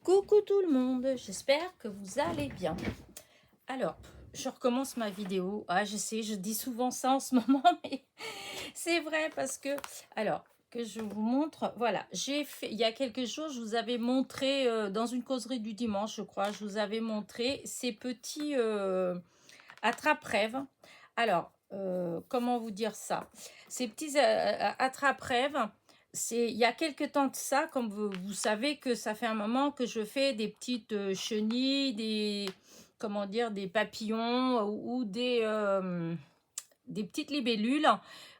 Coucou tout le monde, j'espère que vous allez bien. Alors, je recommence ma vidéo. Ah, je sais, je dis souvent ça en ce moment, mais c'est vrai parce que... Alors, que je vous montre, voilà, j'ai fait, il y a quelques jours, je vous avais montré, dans une causerie du dimanche, je crois, je vous avais montré ces petits attrape-rêves. Alors, comment vous dire ça? Ces petits attrape-rêves, il y a quelques temps de ça, comme vous savez que ça fait un moment que je fais des petites chenilles, comment dire, des papillons ou des petites libellules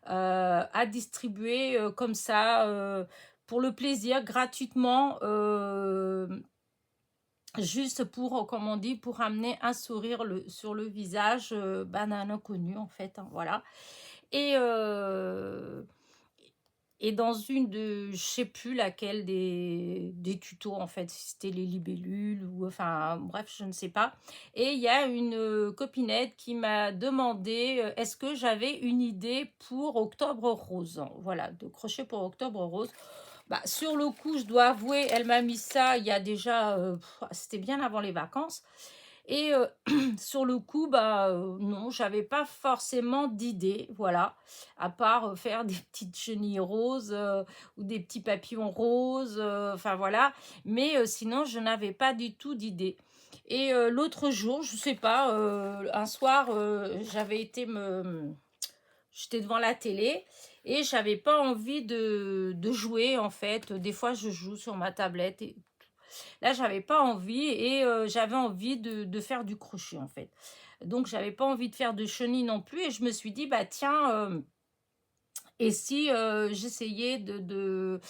à distribuer comme ça pour le plaisir, gratuitement. Juste pour, comme on dit, pour amener un sourire sur le visage d'un inconnu, en fait, hein, voilà. Et, euh, et dans une de, je sais plus laquelle des tutos, en fait, si c'était les libellules ou, enfin, bref, je ne sais pas. Et il y a une copinette qui m'a demandé est-ce que j'avais une idée pour Octobre Rose. Voilà, de crochet pour Octobre Rose. Bah, sur le coup, je dois avouer, elle m'a mis ça il y a déjà, c'était bien avant les vacances. Et sur le coup, bah non, j'avais pas forcément d'idée, voilà, à part faire des petites chenilles roses ou des petits papillons roses, enfin voilà. Mais sinon, je n'avais pas du tout d'idée. Et l'autre jour, je sais pas, un soir, j'étais devant la télé et j'avais pas envie de jouer en fait. Des fois, je joue sur ma tablette et là, j'avais pas envie et j'avais envie de faire du crochet en fait. Donc, j'avais pas envie de faire de chenilles non plus et je me suis dit, bah tiens, et si j'essayais de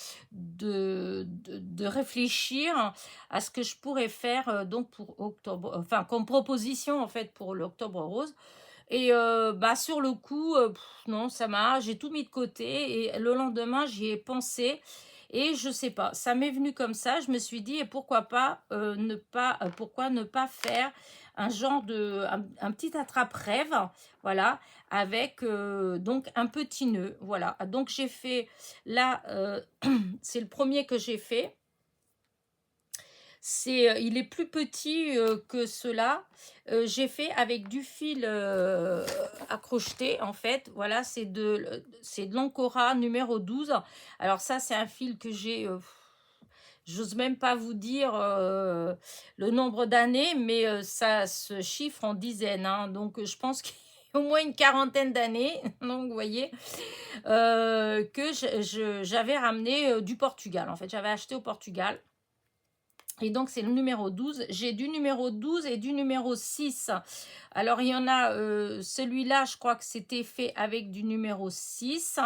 réfléchir à ce que je pourrais faire donc pour octobre, enfin comme proposition en fait pour l'octobre rose. Et bah sur le coup, non, j'ai tout mis de côté et le lendemain, j'y ai pensé et je sais pas, ça m'est venu comme ça. Je me suis dit et pourquoi ne pas faire un genre un petit attrape-rêve, voilà, avec donc un petit nœud, voilà. Donc j'ai fait là, c'est le premier que j'ai fait. Il est plus petit que cela. J'ai fait avec du fil à crocheter en fait. Voilà, c'est de l'Ancora numéro 12. Alors ça, c'est un fil que j'ai... j'ose même pas vous dire le nombre d'années, mais ça se chiffre en dizaines, hein. Donc je pense qu'il y a au moins une quarantaine d'années. Donc vous voyez que j'avais ramené du Portugal. En fait, j'avais acheté au Portugal. Et donc, c'est le numéro 12. J'ai du numéro 12 et du numéro 6. Alors, il y en a, celui-là, je crois que c'était fait avec du numéro 6.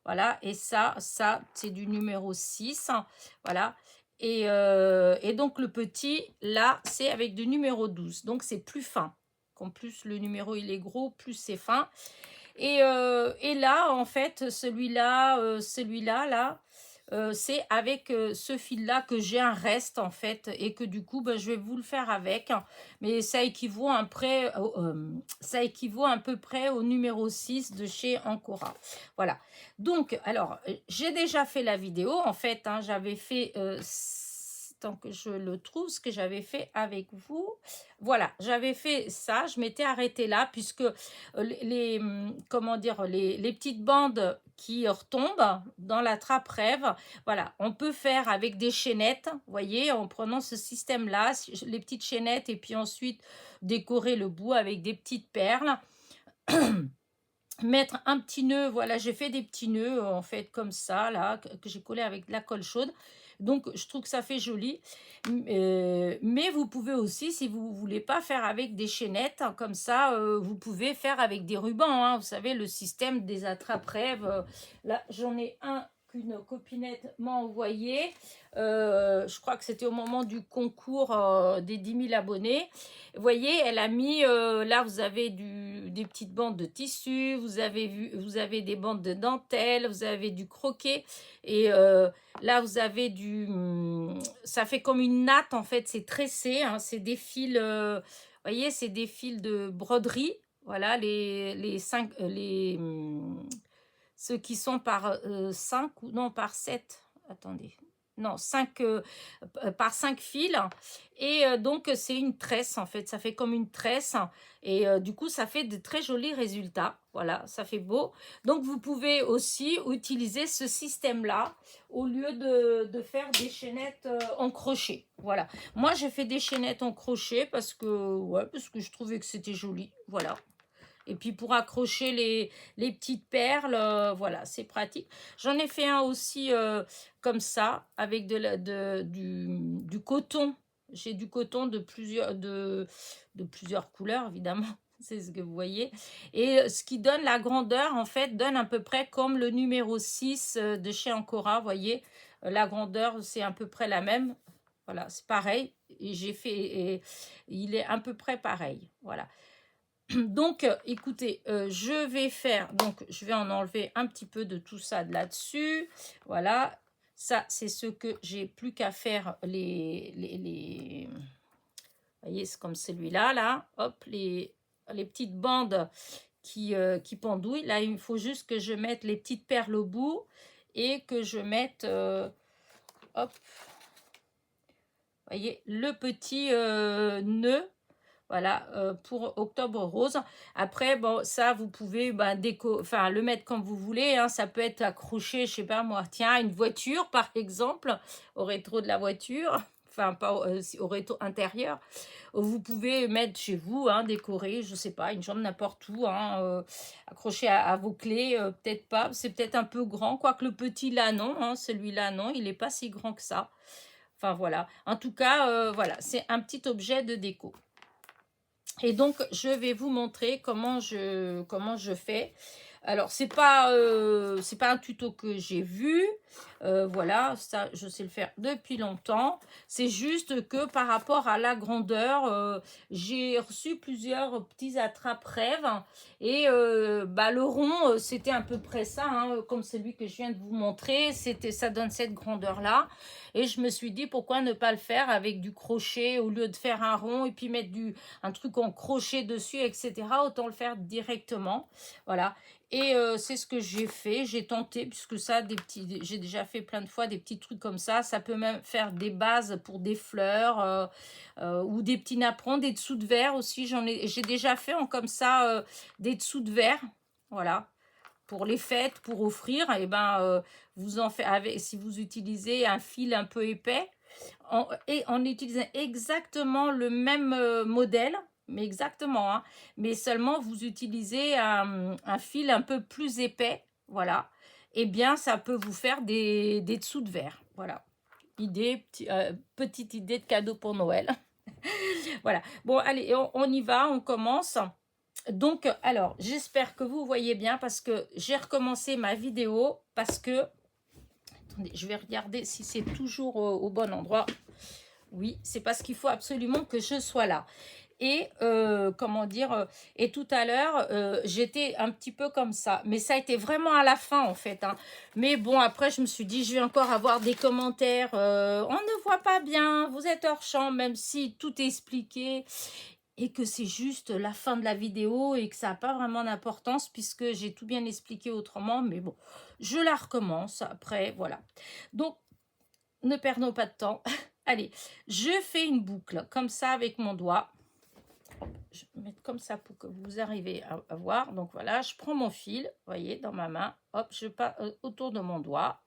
Voilà, et ça, c'est du numéro 6. Voilà. Et donc, le petit, là, c'est avec du numéro 12. Donc, c'est plus fin. Comme plus le numéro, il est gros, plus c'est fin. Et là, en fait, celui-là, là, c'est avec ce fil-là que j'ai un reste, en fait, et que du coup, ben, je vais vous le faire avec. Mais ça équivaut ça équivaut à peu près au numéro 6 de chez Ancora. Voilà. Donc, alors, j'ai déjà fait la vidéo, en fait, hein, j'avais fait... tant que je le trouve, ce que j'avais fait avec vous. Voilà, j'avais fait ça, je m'étais arrêtée là, puisque comment dire, les petites bandes qui retombent dans la trappe rêve, voilà, on peut faire avec des chaînettes, vous voyez, en prenant ce système-là, les petites chaînettes, et puis ensuite décorer le bout avec des petites perles. Mettre un petit nœud, voilà, j'ai fait des petits nœuds en fait comme ça, là, que j'ai collé avec de la colle chaude. Donc, je trouve que ça fait joli. Mais vous pouvez aussi, si vous ne voulez pas faire avec des chaînettes, hein, comme ça, vous pouvez faire avec des rubans. Hein, vous savez, le système des attrape-rêves. Là, j'en ai un qu'une copinette m'a envoyé. Je crois que c'était au moment du concours des 10 000 abonnés. Vous voyez, elle a mis, là, vous avez des petites bandes de tissu, vous avez des bandes de dentelle, vous avez du croquet. Et là, vous avez ça fait comme une natte, en fait, c'est tressé, hein, c'est des fils, vous voyez, c'est des fils de broderie. Voilà, ceux qui sont par 5 ou non, par 7. Attendez. non, 5 par 5 fils. Et donc, c'est une tresse, en fait. Ça fait comme une tresse. Et du coup, ça fait de très jolis résultats. Voilà, ça fait beau. Donc, vous pouvez aussi utiliser ce système-là au lieu de faire des chaînettes en crochet. Voilà. Moi, j'ai fait des chaînettes en crochet ouais, parce que je trouvais que c'était joli. Voilà. Et puis pour accrocher les petites perles, voilà, c'est pratique. J'en ai fait un aussi comme ça, avec du coton. J'ai du coton de plusieurs couleurs, évidemment. C'est ce que vous voyez. Et ce qui donne la grandeur, en fait, donne à peu près comme le numéro 6 de chez Ancora. Vous voyez, la grandeur, c'est à peu près la même. Voilà, c'est pareil. Et et il est à peu près pareil. Voilà. Donc, écoutez, je vais en enlever un petit peu de tout ça de là-dessus. Voilà, ça, c'est ce que j'ai plus qu'à faire vous voyez, c'est comme celui-là, là. Hop, les petites bandes qui pendouillent. Là, il faut juste que je mette les petites perles au bout et que je mette, hop, vous voyez, le petit nœud. Voilà, pour Octobre Rose. Après, bon, ça, vous pouvez le mettre comme vous voulez. Hein. Ça peut être accroché, je sais pas moi, tiens, à une voiture, par exemple, au rétro de la voiture. Enfin, pas au rétro intérieur. Vous pouvez mettre chez vous, hein, décorer, je sais pas, une jambe n'importe où, hein, accroché à vos clés, peut-être pas. C'est peut-être un peu grand, quoique le petit là, non. Hein, celui-là, non, il n'est pas si grand que ça. Enfin, voilà. En tout cas, voilà, c'est un petit objet de déco. Et donc, je vais vous montrer comment je fais. Alors, c'est pas un tuto que j'ai vu. Voilà, ça, je sais le faire depuis longtemps. C'est juste que par rapport à la grandeur, j'ai reçu plusieurs petits attrape-rêves. Et le rond, c'était à peu près ça, hein, comme celui que je viens de vous montrer. Ça donne cette grandeur-là. Et je me suis dit, pourquoi ne pas le faire avec du crochet au lieu de faire un rond et puis mettre un truc en crochet dessus, etc. Autant le faire directement. Voilà. Et c'est ce que j'ai fait. J'ai tenté, puisque ça, j'ai déjà fait plein de fois des petits trucs comme ça. Ça peut même faire des bases pour des fleurs ou des petits napperons, des dessous de verre aussi. J'ai déjà fait comme ça des dessous de verre. Voilà. Pour les fêtes, pour offrir, et vous en faites si vous utilisez un fil un peu épais, en utilisant exactement le même modèle, mais exactement, hein, mais seulement vous utilisez un fil un peu plus épais, voilà, et bien ça peut vous faire des dessous de verre, voilà. Petite idée de cadeau pour Noël. Voilà, bon allez, on y va, on commence. Donc, alors, j'espère que vous voyez bien parce que j'ai recommencé ma vidéo parce que... Attendez, je vais regarder si c'est toujours au bon endroit. Oui, c'est parce qu'il faut absolument que je sois là. Et, et tout à l'heure, j'étais un petit peu comme ça. Mais ça a été vraiment à la fin, en fait. Hein. Mais bon, après, je me suis dit, je vais encore avoir des commentaires. On ne voit pas bien, vous êtes hors champ, même si tout est expliqué. Et que c'est juste la fin de la vidéo et que ça n'a pas vraiment d'importance puisque j'ai tout bien expliqué autrement. Mais bon, je la recommence après, voilà. Donc, ne perdons pas de temps. Allez, je fais une boucle comme ça avec mon doigt. Hop, je vais mettre comme ça pour que vous arrivez à voir. Donc voilà, je prends mon fil, vous voyez, dans ma main. Hop, je passe autour de mon doigt.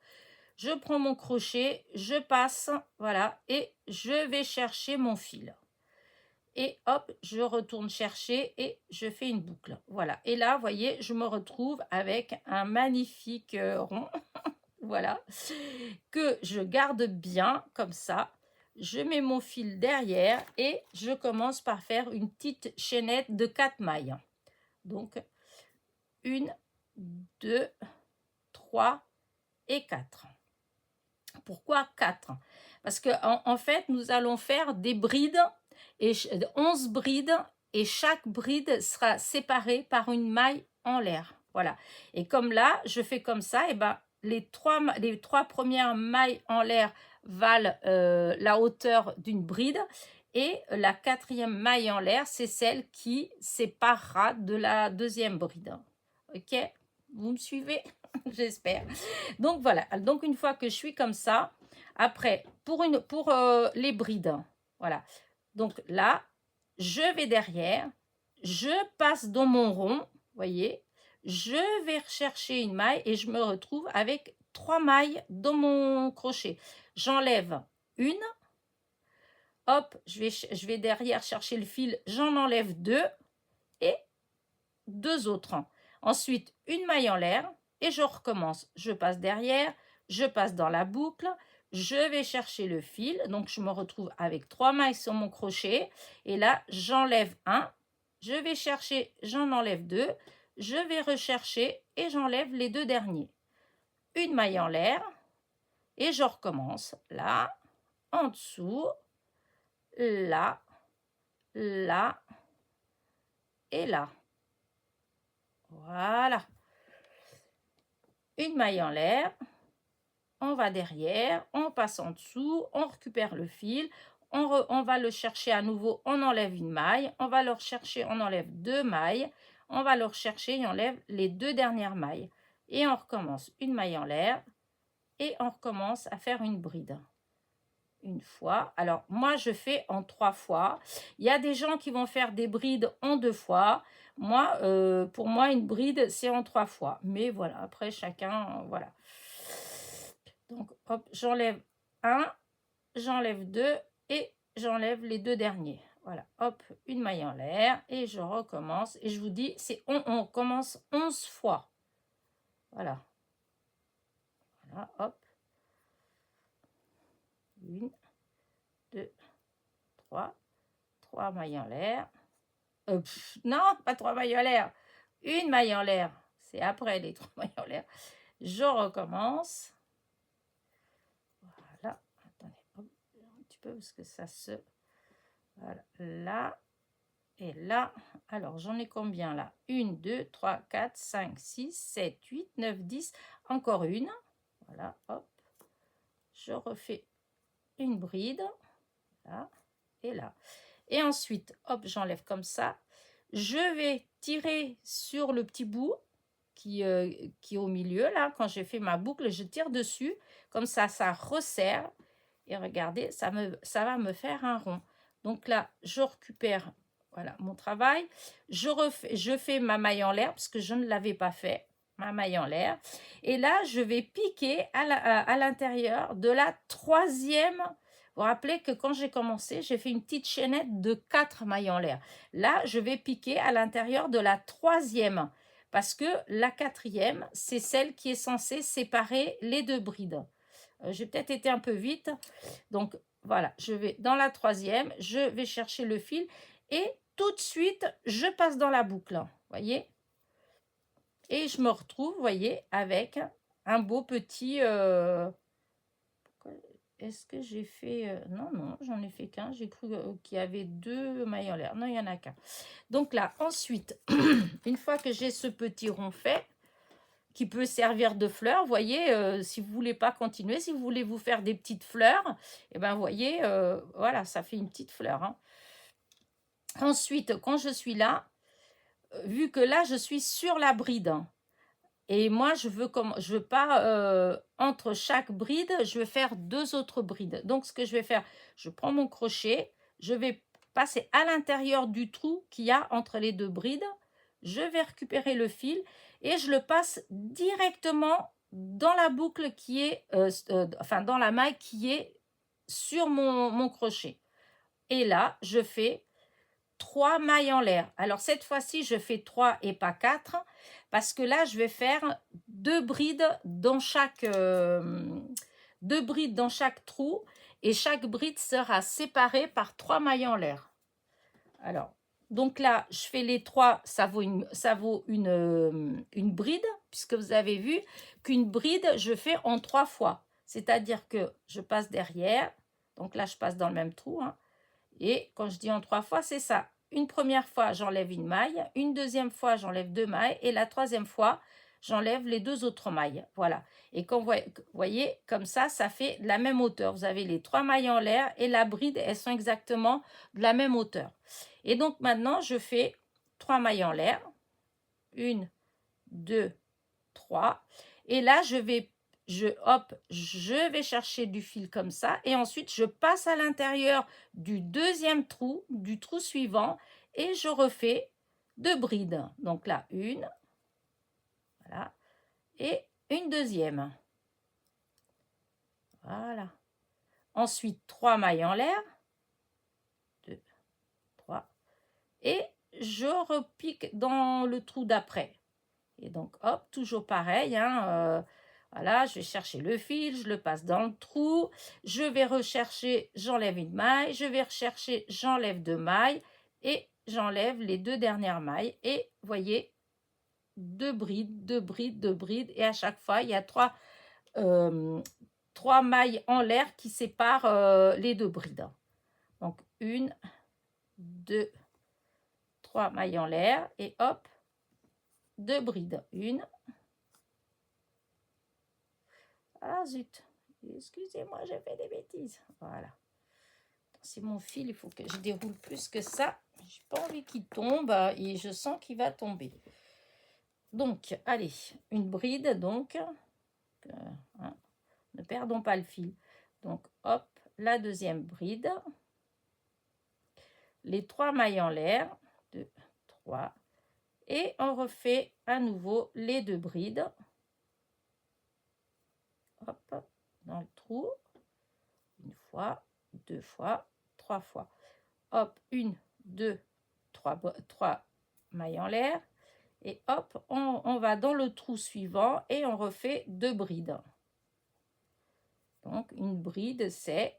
Je prends mon crochet, je passe, voilà, et je vais chercher mon fil. Et hop, je retourne chercher et je fais une boucle. Voilà. Et là, vous voyez, je me retrouve avec un magnifique rond. Voilà. Que je garde bien comme ça. Je mets mon fil derrière et je commence par faire une petite chaînette de 4 mailles. Donc, 1, 2, 3 et 4. Pourquoi 4? Parce que en fait, nous allons faire des brides, et 11 brides, et chaque bride sera séparée par une maille en l'air. Voilà. Et comme là, je fais comme ça, et les trois premières mailles en l'air valent la hauteur d'une bride, et la quatrième maille en l'air, c'est celle qui séparera de la deuxième bride. Ok? Vous me suivez? J'espère. Donc voilà, donc une fois que je suis comme ça, Après, pour les brides, voilà. Donc là, je vais derrière, je passe dans mon rond, voyez, je vais rechercher une maille et je me retrouve avec 3 mailles dans mon crochet. J'enlève une, hop, je vais derrière chercher le fil, j'en enlève 2 et 2 autres. Ensuite, une maille en l'air et je recommence. Je passe derrière, je passe dans la boucle, je vais chercher le fil, donc je me retrouve avec 3 mailles sur mon crochet et là, j'enlève un, je vais chercher, j'en enlève 2, je vais rechercher et j'enlève les 2 derniers. Une maille en l'air et je recommence là, en dessous, là, là et là. Voilà. Une maille en l'air, on va derrière, on passe en dessous, on récupère le fil, on va le chercher à nouveau, on enlève une maille, on va le rechercher, on enlève 2 mailles, on va le rechercher et on enlève les 2 dernières mailles. Et on recommence une maille en l'air et on recommence à faire une bride. Une fois. Alors, moi, je fais en 3 fois. Il y a des gens qui vont faire des brides en 2 fois. Moi, pour moi, une bride, c'est en 3 fois. Mais voilà, après, chacun, voilà. Donc, hop, j'enlève un, j'enlève 2 et j'enlève les 2 derniers. Voilà, hop, une maille en l'air et je recommence. Et je vous dis, on commence 11 fois. Voilà. Voilà, hop. 1, 2, 3. 3 mailles en l'air. Non, pas 3 mailles en l'air. Une maille en l'air. C'est après les 3 mailles en l'air. Je recommence. Voilà. Attendez, hop, un petit peu parce que ça se... Voilà. Là et là. Alors, j'en ai combien là? 1, 2, 3, 4, 5, 6, 7, 8, 9, 10. Encore une. Voilà, hop. Je refais une bride. Là et là. Et ensuite, hop, j'enlève comme ça. Je vais tirer sur le petit bout qui est au milieu, là, quand j'ai fait ma boucle, je tire dessus. Comme ça resserre. Et regardez, ça va me faire un rond. Donc là, je récupère voilà, mon travail. Je fais ma maille en l'air, parce que je ne l'avais pas fait, ma maille en l'air. Et là, je vais piquer à l'intérieur de la 3e. Vous vous rappelez que quand j'ai commencé, j'ai fait une petite chaînette de 4 mailles en l'air. Là, je vais piquer à l'intérieur de la 3e parce que la 4e, c'est celle qui est censée séparer les 2 brides. J'ai peut-être été un peu vite. Donc, voilà, je vais dans la 3e, je vais chercher le fil et tout de suite, je passe dans la boucle. Voyez? Et je me retrouve, voyez, avec un beau petit... Est-ce que j'ai fait... Non, j'en ai fait qu'un. J'ai cru qu'il y avait 2 mailles en l'air. Non, il n'y en a qu'un. Donc là, ensuite, une fois que j'ai ce petit rond fait, qui peut servir de fleur, voyez, si vous ne voulez pas continuer, si vous voulez vous faire des petites fleurs, et ben voyez, voilà, ça fait une petite fleur. Hein. Ensuite, quand je suis là, vu que là, je suis sur la bride, et moi, je veux pas, entre chaque bride, je vais faire 2 autres brides. Donc, ce que je vais faire, je prends mon crochet, je vais passer à l'intérieur du trou qu'il y a entre les 2 brides. Je vais récupérer le fil et je le passe directement dans la boucle qui est, enfin, dans la maille qui est sur mon crochet. Et là, je fais 3 mailles en l'air. Alors, cette fois-ci, je fais 3 et pas 4 parce que là, je vais faire 2 brides dans chaque trou et chaque bride sera séparée par 3 mailles en l'air. Alors, donc là, je fais les 3, ça vaut une bride, puisque vous avez vu qu'une bride, je fais en 3 fois. C'est-à-dire que je passe derrière, donc là, je passe dans le même trou, hein, et quand je dis en 3 fois, c'est ça. Une première fois, j'enlève une maille. Une deuxième fois, j'enlève 2 mailles. Et la 3e fois, j'enlève les 2 autres mailles. Voilà. Et quand vous voyez, comme ça fait la même hauteur. Vous avez les 3 mailles en l'air et la bride, elles sont exactement de la même hauteur. Et donc, maintenant, je fais 3 mailles en l'air. 1, 2, 3. Et là, je vais hop, je vais chercher du fil comme ça et ensuite je passe à l'intérieur du deuxième trou, du trou suivant et je refais 2 brides. Donc là, une, voilà, et une deuxième. Voilà. Ensuite, 3 mailles en l'air, 2, 3, et je repique dans le trou d'après. Et donc, hop, toujours pareil, hein, voilà, je vais chercher le fil, je le passe dans le trou, je vais rechercher, j'enlève une maille, je vais rechercher, j'enlève 2 mailles, et j'enlève les 2 dernières mailles, et voyez, 2 brides, 2 brides, 2 brides, et à chaque fois, il y a 3 mailles en l'air qui séparent les 2 brides. Donc, 1, 2, 3 mailles en l'air, et hop, 2 brides, 1. Ah zut, excusez-moi, j'ai fait des bêtises. Voilà. C'est mon fil, il faut que je déroule plus que ça. J'ai pas envie qu'il tombe et je sens qu'il va tomber. Donc, allez, une bride, donc. Hein, ne perdons pas le fil. Donc, hop, la deuxième bride. Les 3 mailles en l'air. 2, 3. Et on refait à nouveau les 2 brides. Hop, dans le trou. Une fois, 2 fois, 3 fois. Hop, 1, 2, 3 mailles en l'air. Et hop, on va dans le trou suivant et on refait 2 brides. Donc, une bride, c'est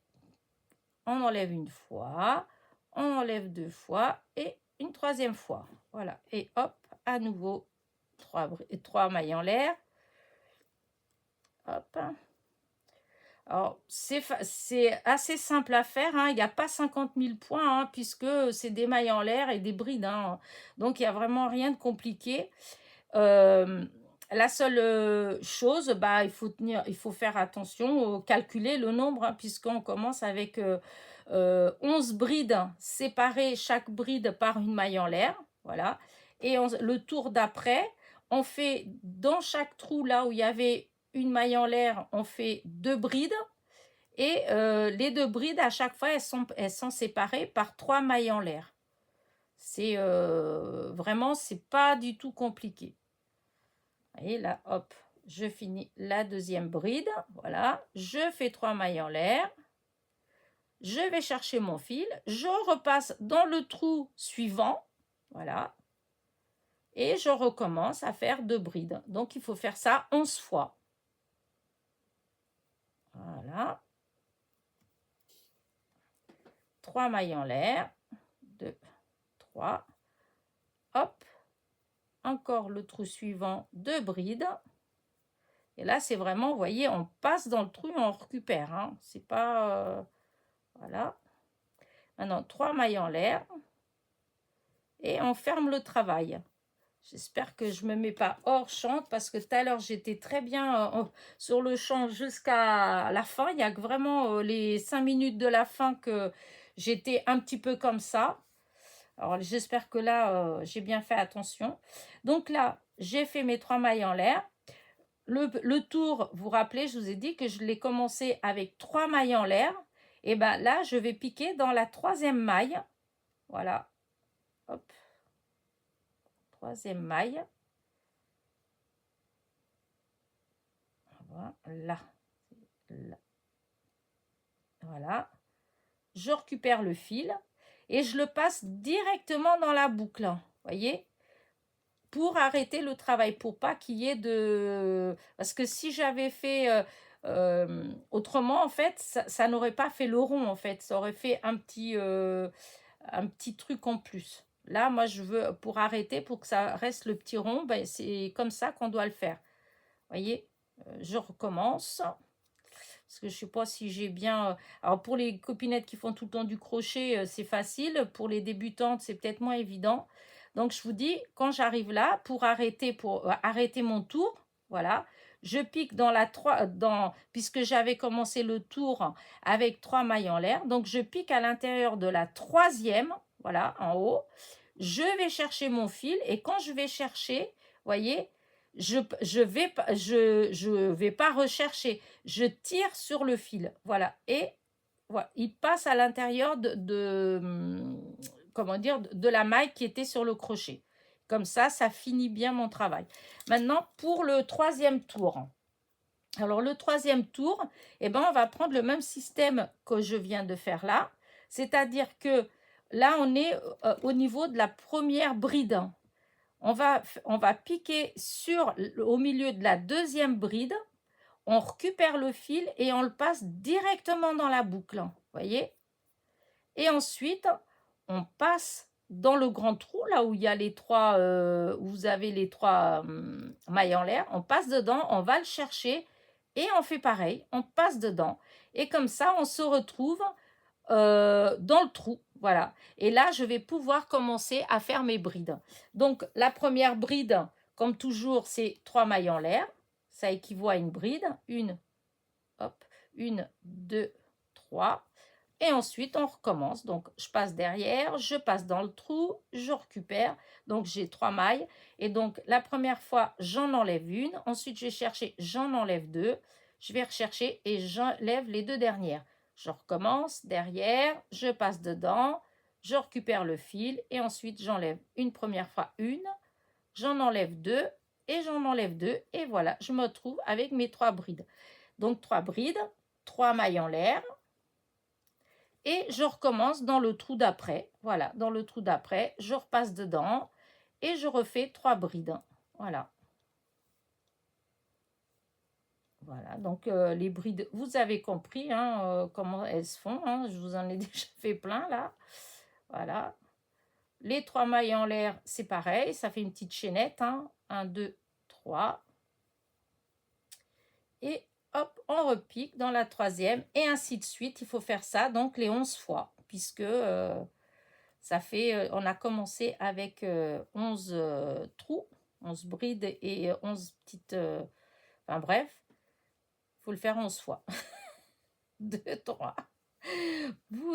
on enlève une fois, on enlève 2 fois et une troisième fois. Voilà. Et hop, à nouveau, 3 mailles en l'air. Hop. Alors, c'est assez simple à faire, hein. Il n'y a pas 50 000 points, hein, puisque c'est des mailles en l'air et des brides, hein. Donc, il n'y a vraiment rien de compliqué. La seule chose, bah, il faut faire attention, calculer le nombre, hein, puisqu'on commence avec 11 brides séparées, chaque bride par une maille en l'air. Voilà. Et le tour d'après, on fait dans chaque trou, là où il y avait une maille en l'air, on fait 2 brides. Et les 2 brides, à chaque fois, elles sont séparées par 3 mailles en l'air. C'est vraiment, c'est pas du tout compliqué. Et là, hop, je finis la deuxième bride. Voilà, je fais 3 mailles en l'air. Je vais chercher mon fil. Je repasse dans le trou suivant. Voilà. Et je recommence à faire 2 brides. Donc, il faut faire ça 11 fois. Voilà. 3 mailles en l'air. 2, 3. Hop. Encore le trou suivant, 2 brides. Et là, c'est vraiment, vous voyez, on passe dans le trou et on récupère. Hein. C'est pas... voilà. Maintenant, 3 mailles en l'air. Et on ferme le travail. J'espère que je ne me mets pas hors champ parce que tout à l'heure, j'étais très bien sur le champ jusqu'à la fin. Il y a que vraiment les 5 minutes de la fin que j'étais un petit peu comme ça. Alors, j'espère que là, j'ai bien fait attention. Donc là, j'ai fait mes 3 mailles en l'air. Le tour, vous vous rappelez, je vous ai dit que je l'ai commencé avec 3 mailles en l'air. Et bien là, je vais piquer dans la 3e maille. Voilà. Hop. 3e maille. Voilà. Voilà. Je récupère le fil et je le passe directement dans la boucle. Voyez, pour arrêter le travail, pour pas qu'il y ait de... Parce que si j'avais fait autrement, en fait, ça n'aurait pas fait le rond, en fait. Ça aurait fait un petit truc en plus. Là, moi, je veux, pour arrêter, pour que ça reste le petit rond, ben, c'est comme ça qu'on doit le faire. Voyez, je recommence. Parce que je ne sais pas si j'ai bien... Alors, pour les copinettes qui font tout le temps du crochet, c'est facile. Pour les débutantes, c'est peut-être moins évident. Donc, je vous dis, quand j'arrive là, pour arrêter mon tour, voilà, je pique dans la 3... puisque j'avais commencé le tour avec 3 mailles en l'air. Donc, je pique à l'intérieur de la 3e, voilà, en haut. Je vais chercher mon fil. Et quand je vais chercher, voyez, je vais pas rechercher, je tire sur le fil, voilà, et voilà, il passe à l'intérieur comment dire, de la maille qui était sur le crochet. Comme ça finit bien mon travail. Maintenant, pour le troisième tour. Alors, le troisième tour, eh ben, on va prendre le même système que je viens de faire là. C'est-à-dire que là, on est au niveau de la première bride. On va piquer au milieu de la deuxième bride. On récupère le fil et on le passe directement dans la boucle. Vous voyez? Et ensuite, on passe dans le grand trou, là où il y a les trois, où vous avez les trois mailles en l'air. On passe dedans, on va le chercher et on fait pareil. On passe dedans. Et comme ça, on se retrouve dans le trou. Voilà. Et là, je vais pouvoir commencer à faire mes brides. Donc, la première bride, comme toujours, c'est 3 mailles en l'air. Ça équivaut à une bride. Hop, 1, 2, 3. Et ensuite, on recommence. Donc, je passe derrière, je passe dans le trou, je récupère. Donc, j'ai 3 mailles. Et donc, la première fois, j'en enlève une. Ensuite, je vais chercher, j'en enlève 2. Je vais rechercher et j'enlève les 2 dernières. Je recommence derrière, je passe dedans, je récupère le fil et ensuite, j'enlève une première fois une, j'en enlève 2 et j'en enlève 2. Et voilà, je me retrouve avec mes 3 brides. Donc, 3 brides, 3 mailles en l'air. Et je recommence dans le trou d'après. Voilà, dans le trou d'après, je repasse dedans et je refais 3 brides. Voilà. Voilà, donc les brides, vous avez compris comment elles se font. Je vous en ai déjà fait plein là. Voilà. Les 3 mailles en l'air, c'est pareil. Ça fait une petite chaînette. 1, 2, 3. Et hop, on repique dans la troisième. Et ainsi de suite. Il faut faire ça donc les 11 fois. Puisque ça fait, on a commencé avec 11 trous, 11 brides et 11 petites... enfin bref, il faut le faire 11 fois. 2, 3.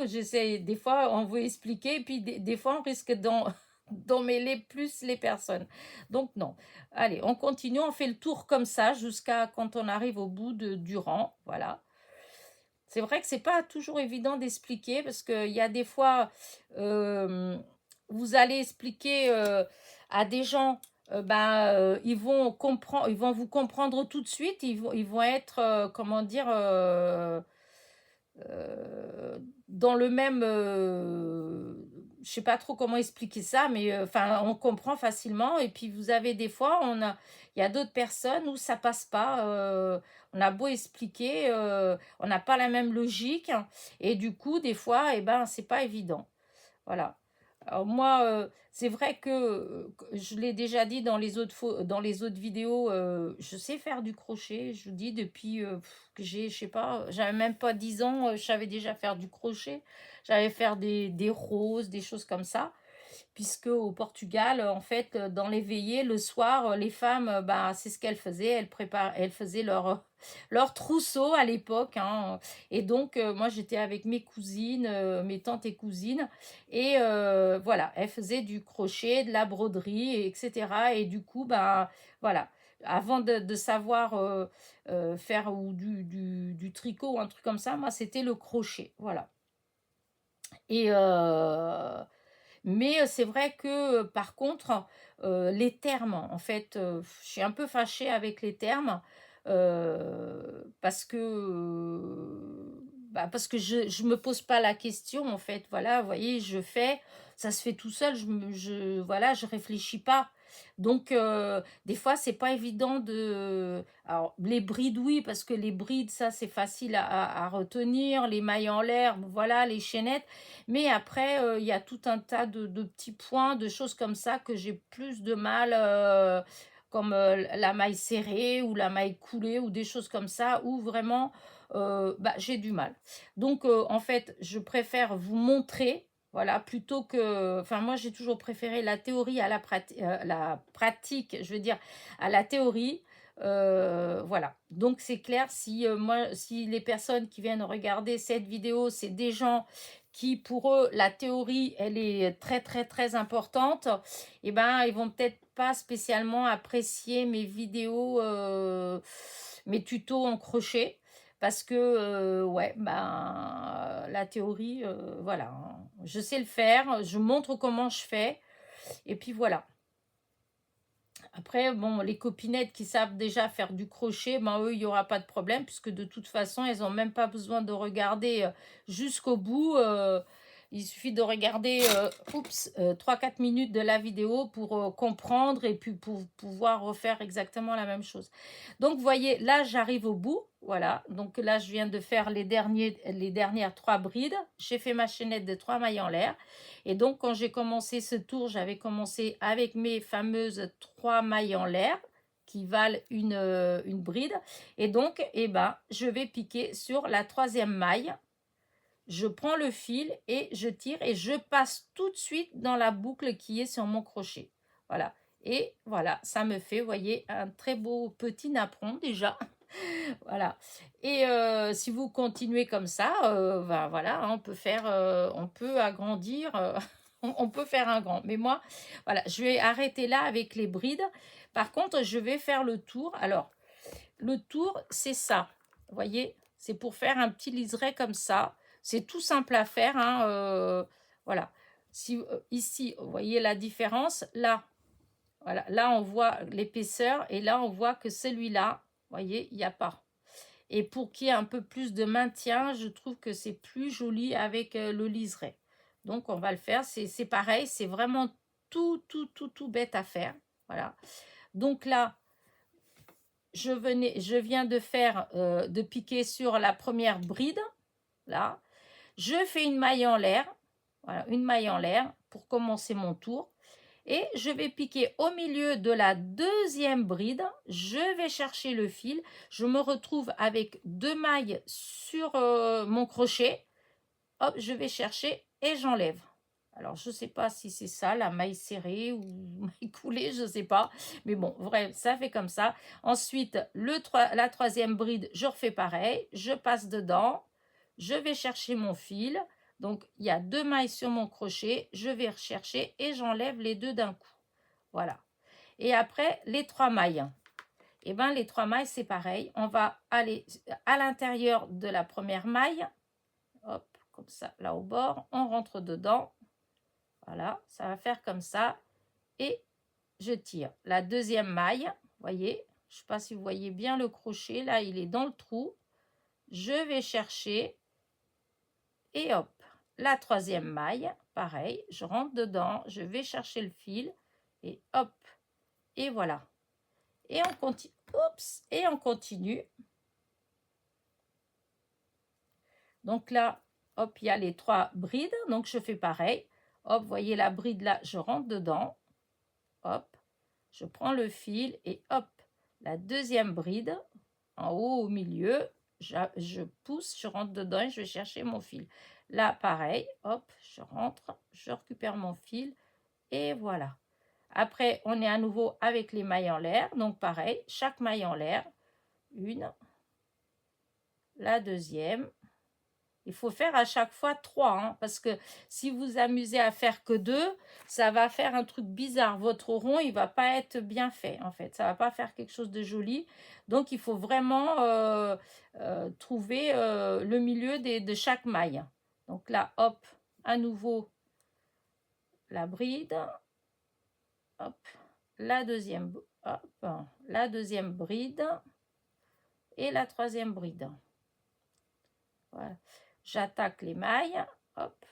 J'essaie, des fois on veut expliquer, puis des fois on risque d'en mêler plus les personnes. Donc non. Allez, on continue, on fait le tour comme ça jusqu'à quand on arrive au bout du rang. Voilà. C'est vrai que c'est pas toujours évident d'expliquer parce qu'il y a des fois, vous allez expliquer à des gens, ils vont comprendre, ils vont vous comprendre tout de suite, ils vont être, comment dire, dans le même, je sais pas trop comment expliquer ça, mais enfin, on comprend facilement. Et puis vous avez des fois, il y a d'autres personnes où ça passe pas. On a beau expliquer, on n'a pas la même logique, et du coup, des fois, eh ben, c'est pas évident. Voilà. Alors moi, c'est vrai que je l'ai déjà dit dans les autres vidéos, je sais faire du crochet. Je vous dis depuis que j'ai, je sais pas, j'avais même pas 10 ans, je savais déjà faire du crochet. J'avais faire des roses, des choses comme ça. Puisque au Portugal, en fait, dans les veillées, le soir, les femmes, c'est ce qu'elles faisaient. Elles faisaient leur trousseau à l'époque. Et donc, moi, j'étais avec mes cousines, mes tantes et cousines. Et voilà, elles faisaient du crochet, de la broderie, etc. Et du coup, voilà. Avant de savoir faire ou du tricot ou un truc comme ça, moi, c'était le crochet. Voilà. Et mais c'est vrai que par contre, les termes, en fait, je suis un peu fâchée avec les termes parce que je me pose pas la question, en fait. Voilà, vous voyez, je fais, ça se fait tout seul, voilà, je réfléchis pas. Donc, des fois, c'est pas évident de. Alors, les brides, oui, parce que les brides, ça, c'est facile à retenir. Les mailles en l'air, voilà, les chaînettes. Mais après, il y a tout un tas de petits points, de choses comme ça que j'ai plus de mal, comme la maille serrée ou la maille coulée ou des choses comme ça, où vraiment, j'ai du mal. Donc, en fait, je préfère vous montrer, voilà, plutôt que... Enfin, moi, j'ai toujours préféré la théorie à la pratique, je veux dire, à la théorie. Voilà. Donc, c'est clair, si les personnes qui viennent regarder cette vidéo, c'est des gens qui pour eux, la théorie, elle est très très très importante, et ben ils vont peut-être pas spécialement apprécier mes vidéos, mes tutos en crochet, parce que ouais, ben la théorie, voilà, hein. Je sais le faire, je montre comment je fais, et puis voilà. Après, bon, les copinettes qui savent déjà faire du crochet, ben eux, il n'y aura pas de problème, puisque de toute façon, elles n'ont même pas besoin de regarder jusqu'au bout. Il suffit de regarder 3-4 minutes de la vidéo pour comprendre et puis pour pouvoir refaire exactement la même chose. Donc, vous voyez, là, j'arrive au bout. Voilà, donc là, je viens de faire les dernières 3 brides. J'ai fait ma chaînette de 3 mailles en l'air. Et donc, quand j'ai commencé ce tour, j'avais commencé avec mes fameuses 3 mailles en l'air qui valent une bride. Et donc, eh ben, je vais piquer sur la 3e maille. Je prends le fil et je tire et je passe tout de suite dans la boucle qui est sur mon crochet. Voilà. Et voilà, ça me fait, vous voyez, un très beau petit napperon déjà. Voilà. Et si vous continuez comme ça, ben voilà, hein, on peut agrandir, on peut faire un grand. Mais moi, voilà, je vais arrêter là avec les brides. Par contre, je vais faire le tour. Alors, le tour, c'est ça. Vous voyez, c'est pour faire un petit liseré comme ça. C'est tout simple à faire, hein, voilà. Si, ici, vous voyez la différence. Là, voilà, là, on voit l'épaisseur. Et là, on voit que celui-là, vous voyez, il n'y a pas. Et pour qu'il y ait un peu plus de maintien, je trouve que c'est plus joli avec le liseré. Donc, on va le faire. C'est pareil, c'est vraiment tout bête à faire. Voilà. Donc là, je viens de faire, de piquer sur la première bride. Là. Je fais une maille en l'air. Voilà, une maille en l'air pour commencer mon tour. Et je vais piquer au milieu de la 2e bride. Je vais chercher le fil. Je me retrouve avec 2 mailles sur mon crochet. Hop, je vais chercher et j'enlève. Alors, je ne sais pas si c'est ça, la maille serrée ou maille coulée, je ne sais pas. Mais bon, bref, ça fait comme ça. Ensuite, la 3e bride, je refais pareil. Je passe dedans. Je vais chercher mon fil. Donc, il y a 2 mailles sur mon crochet. Je vais rechercher et j'enlève les 2 d'un coup. Voilà. Et après, les 3 mailles. Et bien, les 3 mailles, c'est pareil. On va aller à l'intérieur de la première maille. Hop, comme ça, là au bord. On rentre dedans. Voilà, ça va faire comme ça. Et je tire. La 2e maille, voyez, je ne sais pas si vous voyez bien le crochet. Là, il est dans le trou. Je vais chercher. Et hop, la 3e maille, pareil, je rentre dedans, je vais chercher le fil et hop, et voilà. Et on continue. Oups, et on continue. Donc là, hop, il y a les 3 brides, donc je fais pareil. Hop, voyez la bride là, je rentre dedans. Hop, je prends le fil et hop, la 2e bride en haut au milieu, je pousse, je rentre dedans et je vais chercher mon fil. Là, pareil, hop, je rentre, je récupère mon fil et voilà. Après, on est à nouveau avec les mailles en l'air. Donc, pareil, chaque maille en l'air, une, la 2e. Il faut faire à chaque fois 3, hein, parce que si vous amusez à faire que 2, ça va faire un truc bizarre. Votre rond, il va pas être bien fait, en fait. Ça va pas faire quelque chose de joli. Donc, il faut vraiment trouver le milieu de chaque maille. Donc là, hop, à nouveau, la bride. Hop, la 2e, hop, la 2e bride et la 3e bride. Voilà. J'attaque les mailles, hop,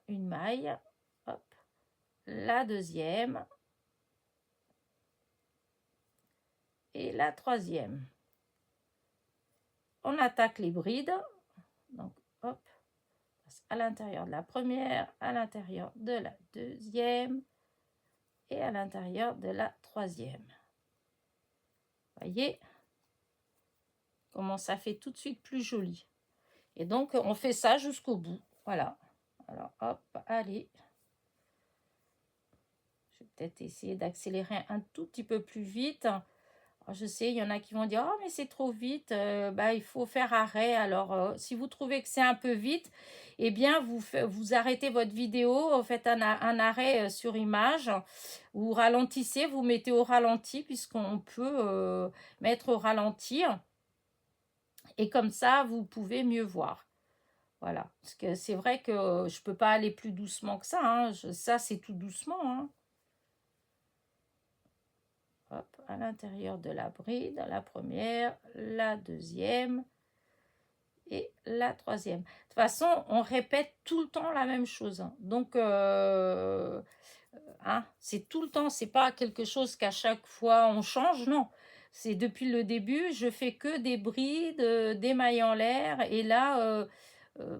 une maille, hop, la 2e et la 3e. On attaque les brides, donc hop, à l'intérieur de la première, à l'intérieur de la 2e et à l'intérieur de la 3e. Voyez comment ça fait tout de suite plus joli. Et donc, on fait ça jusqu'au bout. Voilà. Alors, hop, allez. Je vais peut-être essayer d'accélérer un tout petit peu plus vite. Alors, je sais, il y en a qui vont dire, oh, mais c'est trop vite, bah, il faut faire arrêt. Alors, si vous trouvez que c'est un peu vite, eh bien, vous arrêtez votre vidéo, vous faites un arrêt sur image, vous ralentissez, vous mettez au ralenti, puisqu'on peut mettre au ralenti, et comme ça, vous pouvez mieux voir. Voilà, parce que c'est vrai que je peux pas aller plus doucement que ça, hein. Ça, c'est tout doucement, hein. Hop, à l'intérieur de la bride, la première, la deuxième et la troisième. De toute façon, on répète tout le temps la même chose, hein. Donc, hein, c'est tout le temps, c'est pas quelque chose qu'à chaque fois on change, non. C'est depuis le début, je fais que des brides, des mailles en l'air, et là,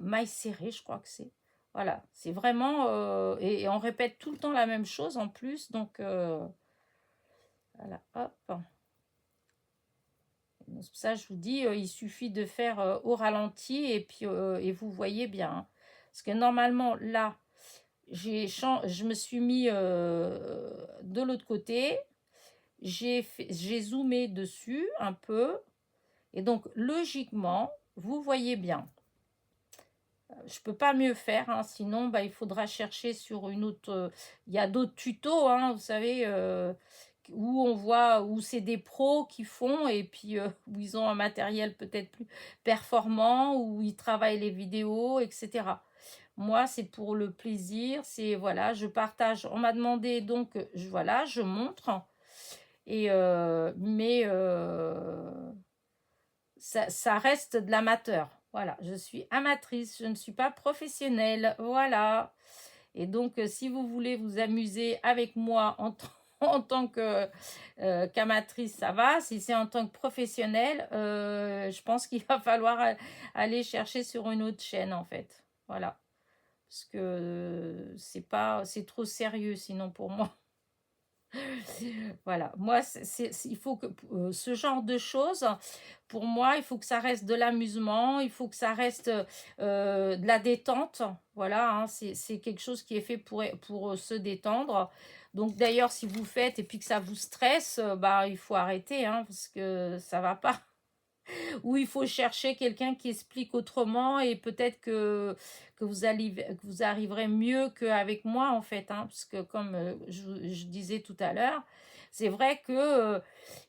mailles serrées, je crois que c'est. Voilà, c'est vraiment, et on répète tout le temps la même chose en plus, donc voilà, hop. C'est pour ça que je vous dis, il suffit de faire au ralenti, et puis et vous voyez bien, hein. Parce que normalement, là, je me suis mis de l'autre côté, j'ai zoomé dessus un peu, et donc logiquement, vous voyez bien. Je peux pas mieux faire, hein, sinon bah, il faudra chercher sur une autre. Il y a d'autres tutos, hein, vous savez, où on voit où c'est des pros qui font, et puis où ils ont un matériel peut-être plus performant, où ils travaillent les vidéos, etc. Moi, c'est pour le plaisir, c'est voilà, je partage. On m'a demandé, donc voilà, je montre, et mais ça reste de l'amateur. Voilà, je suis amatrice, je ne suis pas professionnelle. Voilà. Et donc, si vous voulez vous amuser avec moi en tant que qu'amatrice, ça va. Si c'est en tant que professionnelle, je pense qu'il va falloir aller chercher sur une autre chaîne, en fait. Voilà. Parce que c'est trop sérieux sinon pour moi. Voilà, moi, il faut que ce genre de choses, pour moi, il faut que ça reste de l'amusement, il faut que ça reste de la détente. Voilà, hein, c'est quelque chose qui est fait pour se détendre. Donc d'ailleurs, si vous faites et puis que ça vous stresse, bah, il faut arrêter, hein, parce que ça va pas. Ou il faut chercher quelqu'un qui explique autrement, et peut-être que vous arriverez mieux qu'avec moi, en fait, hein, parce que comme je disais tout à l'heure, c'est vrai que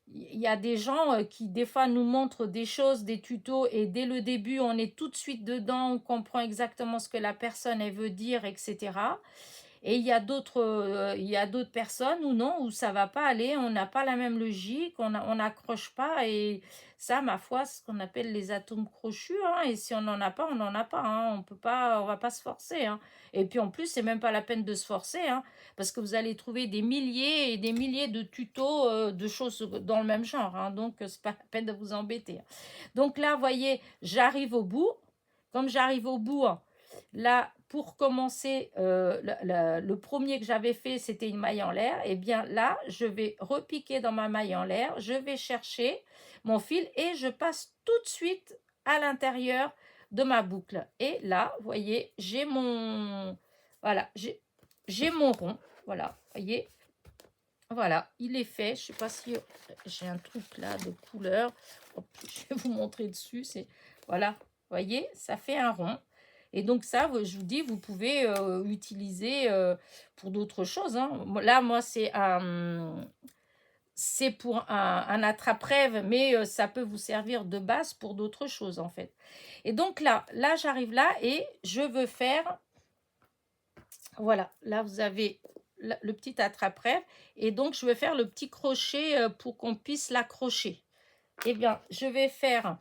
il y a des gens qui des fois nous montrent des choses, des tutos, et dès le début on est tout de suite dedans, on comprend exactement ce que la personne elle veut dire, etc. Et il y a d'autres personnes où non, où ça va pas aller, on n'a pas la même logique, on n'accroche pas, et ça, ma foi, c'est ce qu'on appelle les atomes crochus, hein, et si on n'en a pas, on n'en a pas, hein, on peut pas, on va pas se forcer, hein. Et puis en plus, c'est même pas la peine de se forcer, hein, parce que vous allez trouver des milliers et des milliers de tutos de choses dans le même genre, hein, donc c'est pas la peine de vous embêter. Donc là, vous voyez, j'arrive au bout. Comme j'arrive au bout, là, pour commencer, le premier que j'avais fait, c'était une maille en l'air. Et bien là, je vais repiquer dans ma maille en l'air, je vais chercher mon fil, et je passe tout de suite à l'intérieur de ma boucle. Et là, vous voyez, voilà, j'ai mon rond. Voilà, vous voyez, voilà, il est fait. Je sais pas si j'ai un truc là de couleur. Hop, je vais vous montrer dessus. Voilà, vous voyez, ça fait un rond. Et donc ça, je vous dis, vous pouvez utiliser pour d'autres choses, hein. Là, moi, c'est pour un attrape-rêve, mais ça peut vous servir de base pour d'autres choses, en fait. Et donc là, j'arrive là, et je veux faire, voilà, là, vous avez le petit attrape-rêve, et donc je vais faire le petit crochet pour qu'on puisse l'accrocher. Eh bien, je vais faire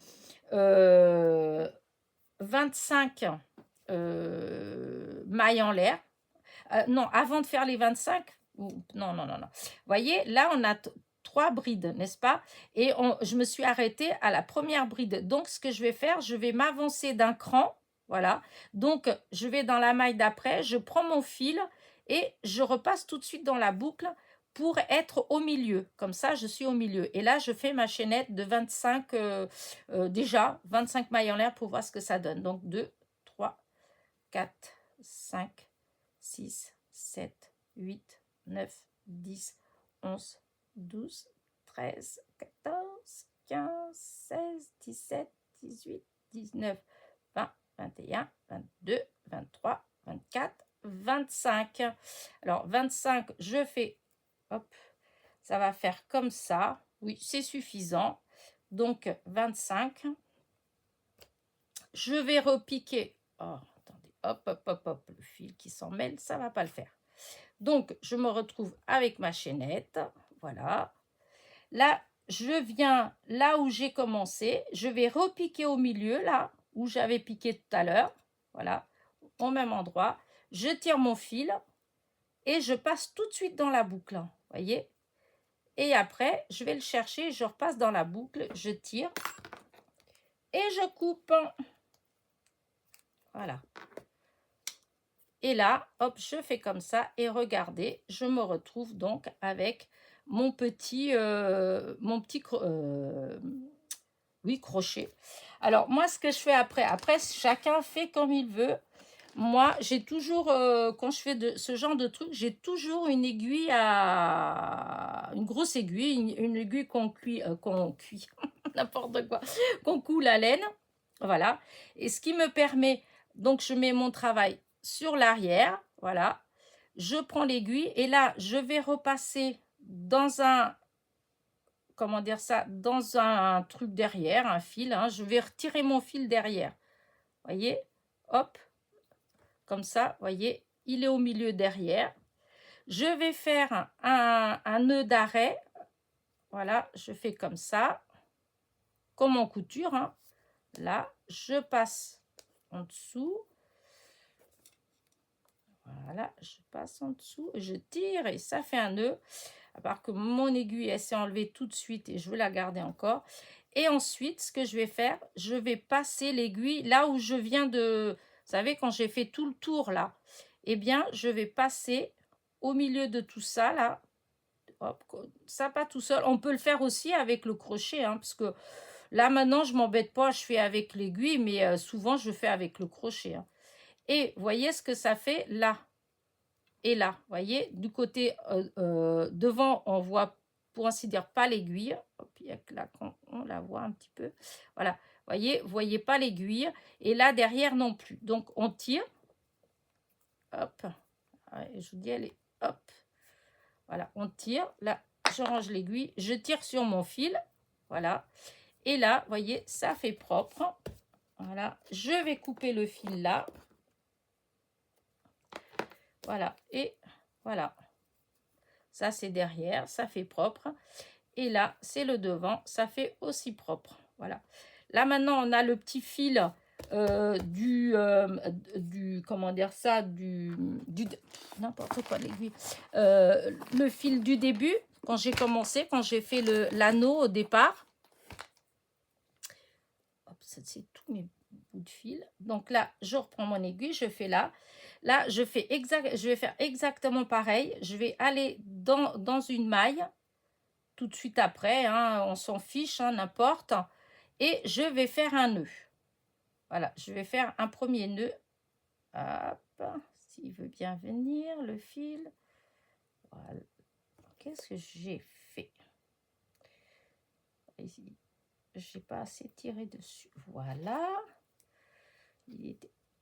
25 mailles en l'air. Non, avant de faire les 25, non, non, non, non. Vous voyez, là, on a 3 brides, n'est-ce pas? Et je me suis arrêtée à la première bride. Donc, ce que je vais faire, je vais m'avancer d'un cran. Voilà. Donc, je vais dans la maille d'après, je prends mon fil, et je repasse tout de suite dans la boucle pour être au milieu. Comme ça, je suis au milieu. Et là, je fais ma chaînette de 25, déjà 25 mailles en l'air, pour voir ce que ça donne. Donc, 2, 3, 4, 5, 6, 7, 8, 9, 10, 11, 12, 13, 14, 15, 16, 17, 18, 19, 20, 21, 22, 23, 24, 25. Alors, 25, je fais, hop, ça va faire comme ça. Oui, c'est suffisant. Donc, 25. Je vais repiquer. Oh, attendez, hop, hop, hop, hop, le fil qui s'en mêle, ça ne va pas le faire. Donc, je me retrouve avec ma chaînette. Voilà. Là, je viens là où j'ai commencé. Je vais repiquer au milieu, là où j'avais piqué tout à l'heure. Voilà, au même endroit. Je tire mon fil et je passe tout de suite dans la boucle. Voyez? Et après, je vais le chercher. Je repasse dans la boucle. Je tire et je coupe. Voilà. Et là, hop, je fais comme ça et regardez, je me retrouve donc avec mon petit crochet. Alors, moi, ce que je fais après, chacun fait comme il veut. Moi, j'ai toujours, quand je fais ce genre de truc, j'ai toujours une aiguille une grosse aiguille, une aiguille qu'on cuit, n'importe quoi, qu'on coule à laine. Voilà. Et ce qui me permet, donc je mets mon travail sur l'arrière, voilà. Je prends l'aiguille et là, je vais repasser dans un, comment dire ça, dans un truc derrière, un fil, hein. Je vais retirer mon fil derrière. Voyez, hop, comme ça, voyez, il est au milieu derrière. Je vais faire un nœud d'arrêt. Voilà, je fais comme ça, comme en couture, hein. Là, je passe en dessous. Voilà, je passe en dessous, je tire et ça fait un nœud. À part que mon aiguille, elle s'est enlevée tout de suite et je veux la garder encore. Et ensuite, ce que je vais faire, je vais passer l'aiguille là où je viens de... Vous savez, quand j'ai fait tout le tour là, eh bien, je vais passer au milieu de tout ça là. Hop, ça pas tout seul. On peut le faire aussi avec le crochet, hein, parce que là, maintenant, je m'embête pas, je fais avec l'aiguille, mais souvent, je fais avec le crochet, hein. Et voyez ce que ça fait là et là. Voyez, du côté devant, on voit, pour ainsi dire, pas l'aiguille. Il y a que là qu'on la voit un petit peu. Voilà, voyez pas l'aiguille. Et là, derrière non plus. Donc, on tire. Hop. Ouais, je vous dis, allez, hop. Voilà, on tire. Là, je range l'aiguille. Je tire sur mon fil. Voilà. Et là, voyez, ça fait propre. Voilà, je vais couper le fil là. Voilà, et voilà. Ça, c'est derrière, ça fait propre. Et là, c'est le devant, ça fait aussi propre. Voilà. Là, maintenant, on a le petit fil comment dire ça, n'importe quoi, l'aiguille. Le fil du début, quand j'ai commencé, quand j'ai fait l'anneau au départ. Hop, c'est tous mes bouts de fil. Donc là, je reprends mon aiguille, je fais là. Là, je vais faire exactement pareil. Je vais aller dans une maille tout de suite après, hein, on s'en fiche, hein, n'importe. Et je vais faire un nœud. Voilà, je vais faire un premier nœud. Hop, s'il veut bien venir, le fil. Voilà. Qu'est-ce que j'ai fait? Ici, j'ai pas assez tiré dessus. Voilà.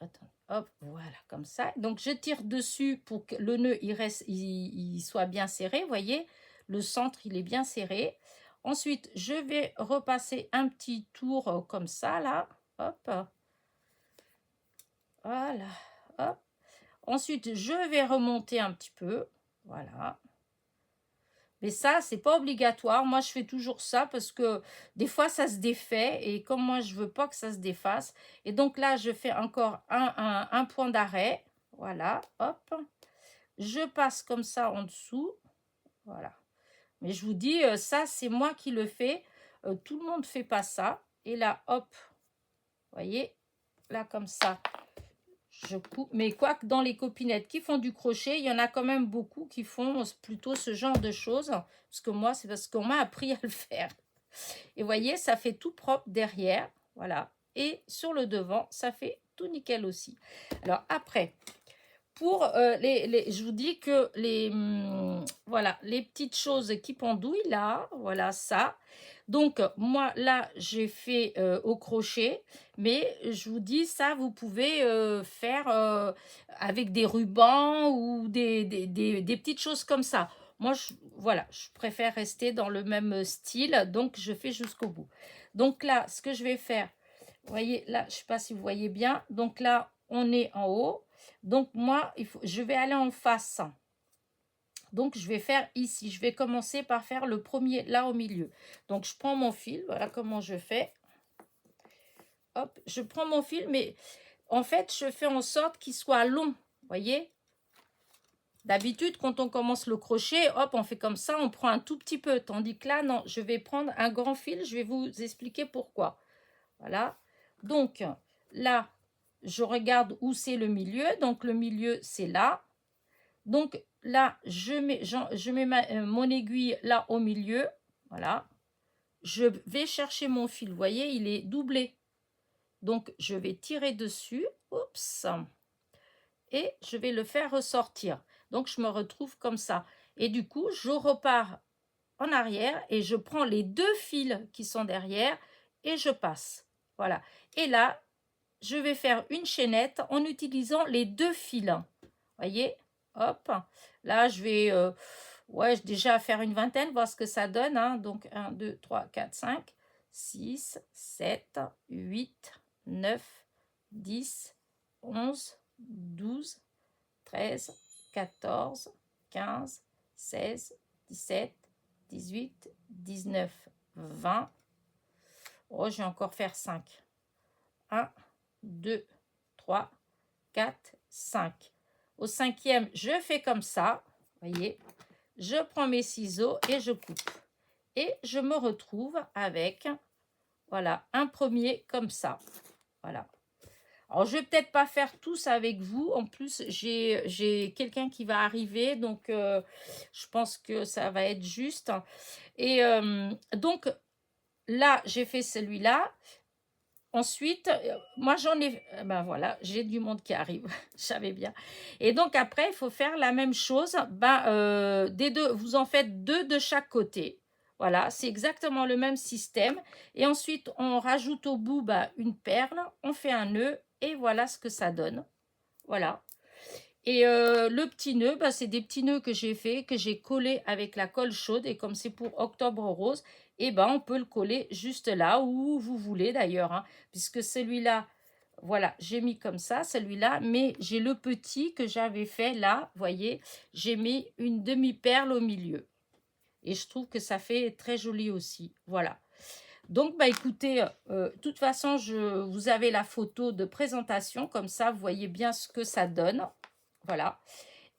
Attends, hop, voilà, comme ça. Donc, je tire dessus pour que le nœud, il soit bien serré, voyez. Le centre, il est bien serré. Ensuite, je vais repasser un petit tour comme ça, là. Hop. Voilà. Hop. Ensuite, je vais remonter un petit peu. Voilà. Mais ça, c'est pas obligatoire. Moi, je fais toujours ça parce que des fois, ça se défait. Et comme moi, je veux pas que ça se défasse. Et donc là, je fais encore un point d'arrêt. Voilà, hop. Je passe comme ça en dessous. Voilà. Mais je vous dis, ça, c'est moi qui le fais. Tout le monde ne fait pas ça. Et là, hop. Vous voyez, là, comme ça. Je coupe, mais quoique dans les copinettes qui font du crochet, il y en a quand même beaucoup qui font plutôt ce genre de choses. Parce que moi, c'est parce qu'on m'a appris à le faire. Et voyez, ça fait tout propre derrière. Voilà. Et sur le devant, ça fait tout nickel aussi. Alors après, pour je vous dis que voilà, les petites choses qui pendouillent là, voilà ça. Donc, moi, là, j'ai fait au crochet, mais je vous dis, ça, vous pouvez faire avec des rubans ou des petites choses comme ça. Moi, voilà, je préfère rester dans le même style, donc je fais jusqu'au bout. Donc là, ce que je vais faire, vous voyez, là, je ne sais pas si vous voyez bien. Donc là, on est en haut. Donc moi, je vais aller en face. Donc, je vais faire ici. Je vais commencer par faire le premier là au milieu. Donc, je prends mon fil. Voilà comment je fais. Hop, je prends mon fil, mais en fait, je fais en sorte qu'il soit long. Vous voyez? D'habitude, quand on commence le crochet, hop, on fait comme ça, on prend un tout petit peu. Tandis que là, non, je vais prendre un grand fil. Je vais vous expliquer pourquoi. Voilà. Donc, là, je regarde où c'est le milieu. Donc, le milieu, c'est là. Donc, là, je mets mon aiguille là au milieu. Voilà. Je vais chercher mon fil. Vous voyez, il est doublé. Donc, je vais tirer dessus. Oups. Et je vais le faire ressortir. Donc, je me retrouve comme ça. Et du coup, je repars en arrière et je prends les deux fils qui sont derrière et je passe. Voilà. Et là, je vais faire une chaînette en utilisant les deux fils. Voyez, hop. Là, je vais ouais, déjà faire une vingtaine, voir ce que ça donne. Hein. Donc, 1, 2, 3, 4, 5, 6, 7, 8, 9, 10, 11, 12, 13, 14, 15, 16, 17, 18, 19, 20. Oh, je vais encore faire 5. 1, 2, 3, 4, 5. Au cinquième, je fais comme ça. Voyez, je prends mes ciseaux et je coupe. Et je me retrouve avec, voilà, un premier comme ça. Voilà. Alors, je vais peut-être pas faire tous avec vous. En plus, j'ai quelqu'un qui va arriver. Donc, je pense que ça va être juste. Et donc, là, j'ai fait celui-là. Ensuite, moi j'en ai, ben voilà, j'ai du monde qui arrive, je savais bien. Et donc après, il faut faire la même chose. Des deux, vous en faites deux de chaque côté. Voilà, c'est exactement le même système. Et ensuite, on rajoute au bout une perle, on fait un nœud et voilà ce que ça donne. Voilà. Et le petit nœud, c'est des petits nœuds que j'ai fait, que j'ai collé avec la colle chaude. Et comme c'est pour Octobre Rose, on peut le coller juste là où vous voulez d'ailleurs. Hein, puisque celui-là, voilà, j'ai mis comme ça, celui-là. Mais j'ai le petit que j'avais fait là, voyez, j'ai mis une demi-perle au milieu. Et je trouve que ça fait très joli aussi. Voilà. Donc, écoutez, de toute façon, vous avez la photo de présentation. Comme ça, vous voyez bien ce que ça donne. Voilà.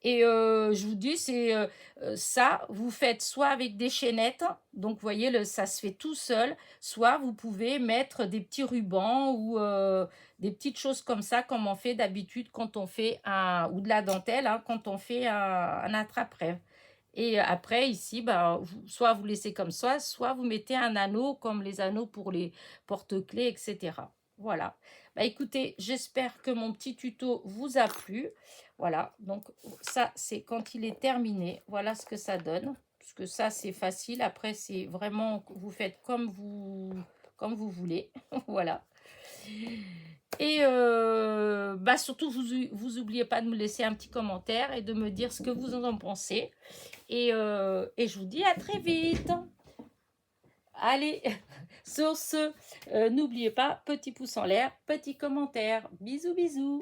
Et je vous dis, c'est ça, vous faites soit avec des chaînettes, donc vous voyez, ça se fait tout seul, soit vous pouvez mettre des petits rubans ou des petites choses comme ça, comme on fait d'habitude quand on fait ou de la dentelle, hein, quand on fait un attrape-rêve. Et après, ici, soit vous laissez comme ça, soit vous mettez un anneau, comme les anneaux pour les porte-clés, etc. Voilà. Écoutez, j'espère que mon petit tuto vous a plu. Voilà, donc ça, c'est quand il est terminé. Voilà ce que ça donne. Parce que ça, c'est facile. Après, c'est vraiment, vous faites comme vous voulez. Voilà. Et surtout, vous n'oubliez pas de me laisser un petit commentaire et de me dire ce que vous en pensez. Et je vous dis à très vite. Allez, sur ce, n'oubliez pas, petit pouce en l'air, petit commentaire. Bisous, bisous.